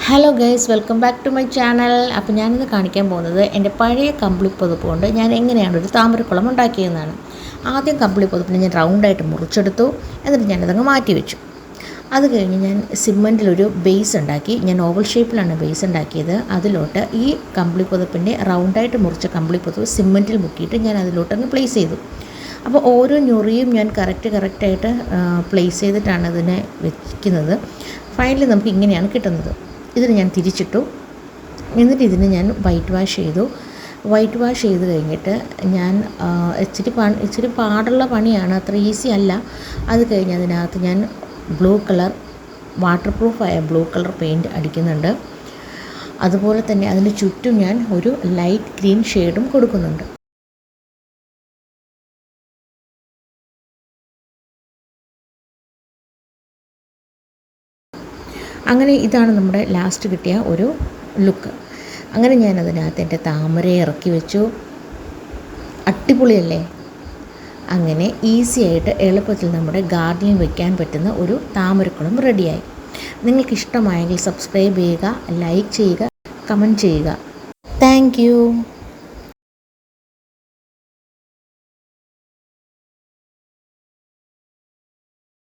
Hello guys, welcome back to my channel. അപ്പോൾ ഞാനിന്ന് കാണിക്കാൻ പോകുന്നത് എൻ്റെ പഴയ കമ്പിളി പുതപ്പ് കൊണ്ട് ഞാൻ എങ്ങനെയാണ് ഒരു താമരക്കുളം ഉണ്ടാക്കിയതെന്നാണ്. ആദ്യം കമ്പിളി പുതപ്പിനെ ഞാൻ റൗണ്ടായിട്ട് മുറിച്ചെടുത്തു. എന്നിട്ട് ഞാനതങ്ങ് മാറ്റി വെച്ചു. അത് കഴിഞ്ഞ് ഞാൻ സിമ്മൻറ്റിലൊരു ബേസ് ഉണ്ടാക്കി. ഞാൻ ഓവൽ ഷേപ്പിലാണ് ബേസ് ഉണ്ടാക്കിയത്. അതിലോട്ട് ഈ കമ്പിളി പുതപ്പിൻ്റെ റൗണ്ടായിട്ട് മുറിച്ച കമ്പിളി പുതപ്പ് സിമ്മൻറ്റിൽ മുക്കിയിട്ട് ഞാൻ അതിലോട്ടങ്ങ് പ്ലേസ് ചെയ്തു. അപ്പോൾ ഓരോ ഞൊറിയും ഞാൻ കറക്റ്റായിട്ട് പ്ലേസ് ചെയ്തിട്ടാണ് ഇതിനെ വെക്കുന്നത്. ഫൈനലി നമുക്ക് ഇങ്ങനെയാണ് കിട്ടുന്നത്. ഇതിന് ഞാൻ തിരിച്ചിട്ടു. എന്നിട്ട് ഇതിന് ഞാൻ വൈറ്റ് വാഷ് ചെയ്തു. വൈറ്റ് വാഷ് ചെയ്ത് കഴിഞ്ഞിട്ട് ഞാൻ ഇച്ചിരി പാടുള്ള പണിയാണ്, അത്ര ഈസി അല്ല. അത് കഴിഞ്ഞ് അതിനകത്ത് ഞാൻ ബ്ലൂ കളർ, വാട്ടർ പ്രൂഫായ ബ്ലൂ കളർ പെയിൻറ്റ് അടിക്കുന്നുണ്ട്. അതുപോലെ തന്നെ അതിന് ചുറ്റും ഞാൻ ഒരു ലൈറ്റ് ഗ്രീൻ ഷെയ്ഡും കൊടുക്കുന്നുണ്ട്. അങ്ങനെ ഇതാണ് നമ്മുടെ ലാസ്റ്റ് കിട്ടിയ ഒരു ലുക്ക്. അങ്ങനെ ഞാൻ അതിനകത്ത് എൻ്റെ താമരയെ ഇറക്കി വെച്ചു. അടിപൊളിയല്ലേ? അങ്ങനെ ഈസി ആയിട്ട് എളുപ്പത്തിൽ നമ്മുടെ ഗാർഡനിൽ വയ്ക്കാൻ പറ്റുന്ന ഒരു താമരക്കുളം റെഡിയായി. നിങ്ങൾക്കിഷ്ടമായെങ്കിൽ സബ്സ്ക്രൈബ് ചെയ്യുക, ലൈക്ക് ചെയ്യുക, കമൻറ്റ് ചെയ്യുക. Thank you.